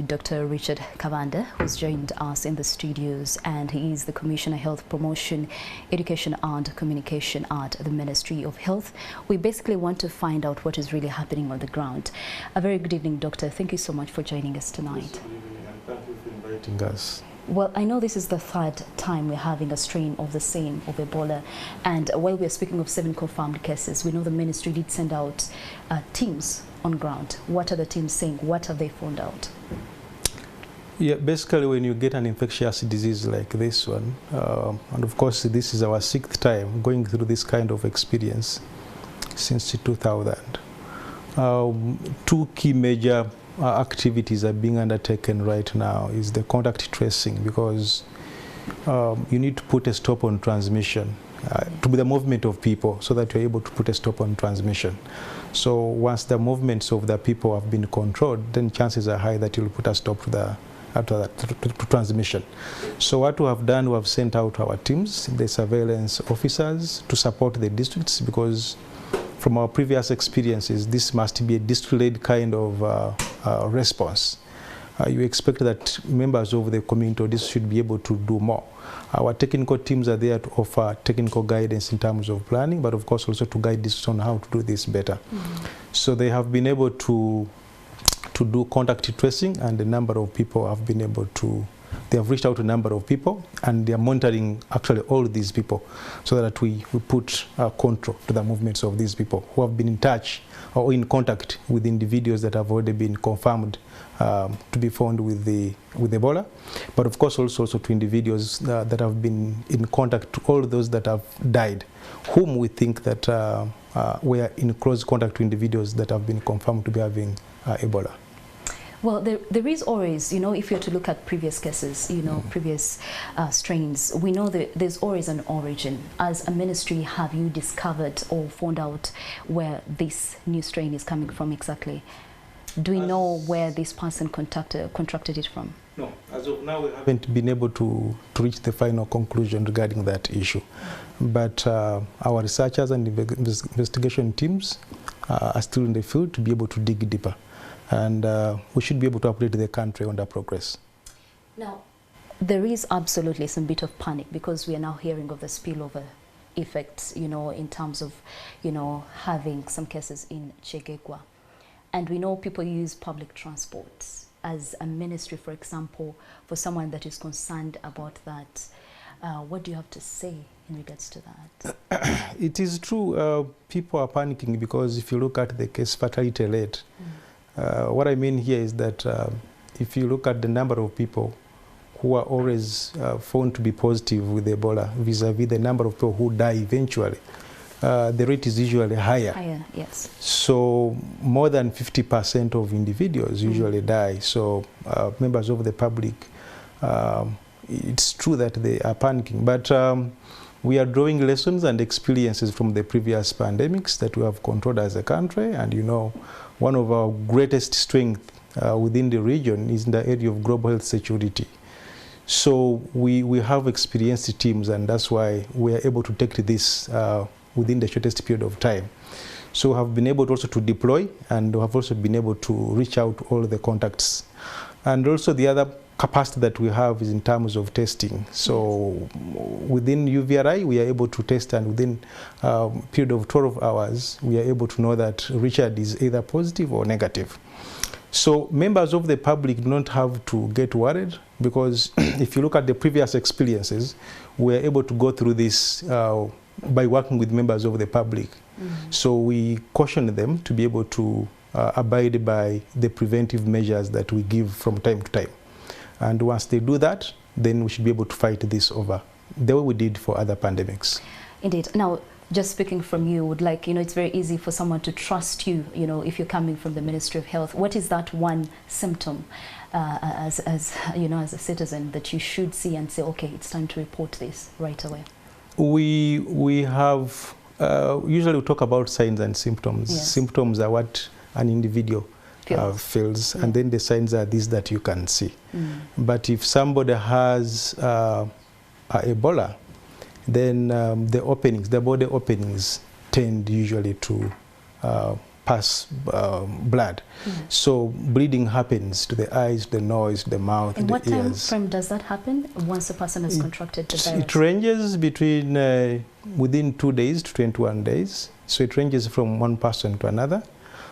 Dr. Richard Kavanda, who's joined us in the studios, and he is the Commissioner Health Promotion, Education and Communication at the Ministry of Health. We basically want to find out what is really happening on the ground. A very good evening, Doctor. Thank you so much for joining us tonight. Good evening, and thank you for inviting us. Well, I know this is the third time we're having a strain of the same, of Ebola, and while we're speaking of 7 confirmed cases, we know the ministry did send out teams on ground. What are the teams saying? What have they found out? Yeah, basically when you get an infectious disease like this one, and of course this is our 6th time going through this kind of experience since 2000. 2 key major activities are being undertaken right now is the contact tracing, because you need to put a stop on transmission to the movement of people, so that you're able to put a stop on transmission. So once the movements of the people have been controlled, then chances are high that you'll put a stop to the to transmission. So what we have done, we have sent out our teams, the surveillance officers, to support the districts, because from our previous experiences, this must be a district-led kind of response. You expect that members of the community or this should be able to do more. Our technical teams are there to offer technical guidance in terms of planning, but of course also to guide this on how to do this better. So they have been able to do contact tracing, and the number of people have been able to, they have reached out to a number of people, and they are monitoring actually all these people, so that we put control to the movements of these people who have been in touch or in contact with individuals that have already been confirmed to be found with Ebola, but of course also to individuals that have been in contact, to all those that have died, whom we think that were in close contact to individuals that have been confirmed to be having Ebola. Well, there is always, you know, if you're to look at previous cases, you know, previous strains, we know that there's always an origin. As a ministry, have you discovered or found out where this new strain is coming from exactly? Do we know where this person contracted it from? No, as of now we haven't been able to reach the final conclusion regarding that issue. But our researchers and investigation teams are still in the field to be able to dig deeper. And we should be able to update the country on that progress. Now, there is absolutely some bit of panic, because we are now hearing of the spillover effects, you know, in terms of, you know, having some cases in Chegegwa. And we know people use public transport. As a ministry, for example, for someone that is concerned about that, what do you have to say in regards to that? It is true, people are panicking, because if you look at the case fatality rate, what I mean here is that if you look at the number of people who are always found to be positive with Ebola vis-a-vis the number of people who die eventually, the rate is usually higher. Higher, yes. So more than 50% of individuals usually die. So members of the public, it's true that they are panicking. But we are drawing lessons and experiences from the previous pandemics that we have controlled as a country. And you know, one of our greatest strengths within the region is in the area of global health security. So we have experienced teams, and that's why we are able to take this within the shortest period of time. So we have been able also to deploy, and we have also been able to reach out to all the contacts. And also the other capacity that we have is in terms of testing. So within UVRI, we are able to test, and within a period of 12 hours, we are able to know that Richard is either positive or negative. So members of the public do not have to get worried, because if you look at the previous experiences, we are able to go through this by working with members of the public. So we caution them to be able to abide by the preventive measures that we give from time to time. And once they do that, then we should be able to fight this over the way we did for other pandemics. Indeed. Now, just speaking from you, would like, you know, it's very easy for someone to trust you, you know, if you're coming from the Ministry of Health. What is that one symptom as you know, as a citizen, that you should see and say, okay, it's time to report this right away? We have, usually we talk about signs and symptoms. Yes. Symptoms are what an individual feels, and then the signs are these that you can see. But if somebody has Ebola, then the body openings tend usually to pass blood. So bleeding happens to the eyes, the nose, the mouth, and the what ears. time frame does that happen once a person has contracted the virus? It ranges between within 2 days to 21 days. So it ranges from one person to another.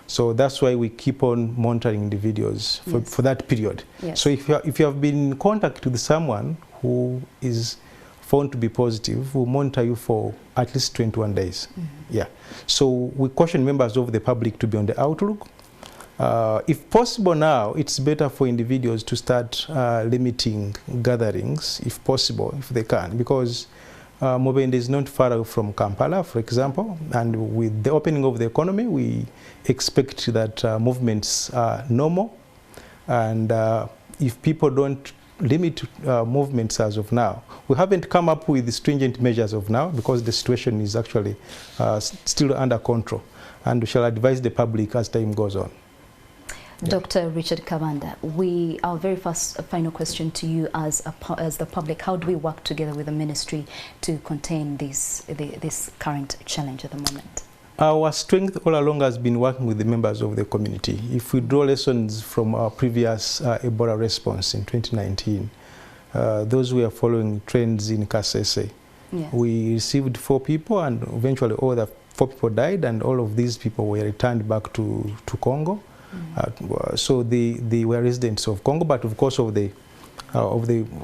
So that's why we keep on monitoring individuals for that period. Yes. So if you have been in contact with someone who is found to be positive, we'll monitor you for at least 21 days. Yeah. So we caution members of the public to be on the outlook. If possible now, it's better for individuals to start limiting gatherings, if possible, if they can, because Mubende is not far away from Kampala, for example, and with the opening of the economy, we expect that movements are normal, and if people don't limit movements as of now. We haven't come up with stringent measures of now because the situation is actually still under control, and we shall advise the public as time goes on. Dr. Richard Kabanda, our very first final question to you as the public: how do we work together with the ministry to contain this current challenge at the moment? Our strength all along has been working with the members of the community. If we draw lessons from our previous Ebola response in 2019, those who are following trends in Kasese, we received 4 people, and eventually all the 4 people died, and all of these people were returned back to Congo. So they were residents of Congo, but of course of the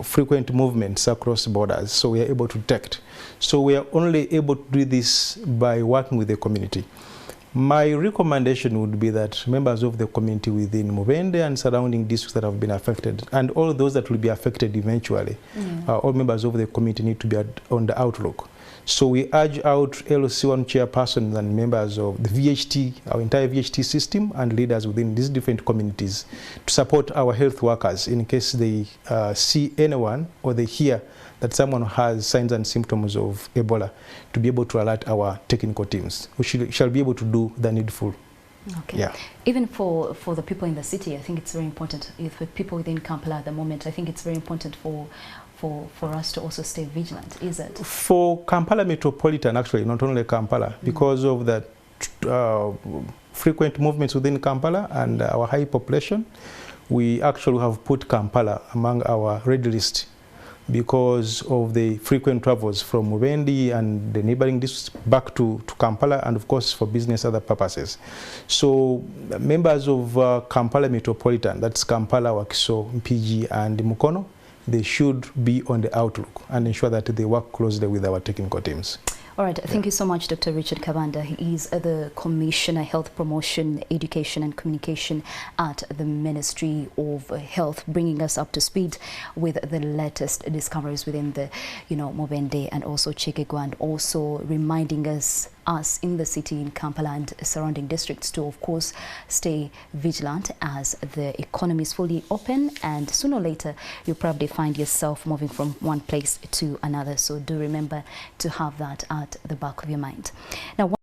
frequent movements across borders, so we are able to detect. So we are only able to do this by working with the community. My recommendation would be that members of the community within Mubende and surrounding districts that have been affected, and all those that will be affected eventually, all members of the community need to be on the outlook. So we urge out LC1 chairpersons and members of the VHT, our entire VHT system, and leaders within these different communities to support our health workers in case they see anyone or they hear that someone has signs and symptoms of Ebola, to be able to alert our technical teams, which shall be able to do the needful. Okay. Yeah. Even for the people in the city, I think it's very important. For people within Kampala at the moment, I think it's very important for us to also stay vigilant, is it? For Kampala Metropolitan, actually, not only Kampala, because of the frequent movements within Kampala and our high population, we actually have put Kampala among our red list because of the frequent travels from Mubende and the neighboring districts back to Kampala, and of course for business other purposes. So members of Kampala Metropolitan, that's Kampala, Wakiso, Mpigi and Mukono, they should be on the outlook and ensure that they work closely with our technical teams. All right, thank you so much, Dr. Richard Kabanda. He is the Commissioner, Health Promotion, Education and Communication at the Ministry of Health, bringing us up to speed with the latest discoveries within the, Mubende and also Chikegwa, and also reminding us in the city, in Kampala and surrounding districts, to of course stay vigilant as the economy is fully open, and sooner or later you'll probably find yourself moving from one place to another. So do remember to have that at the back of your mind. Now,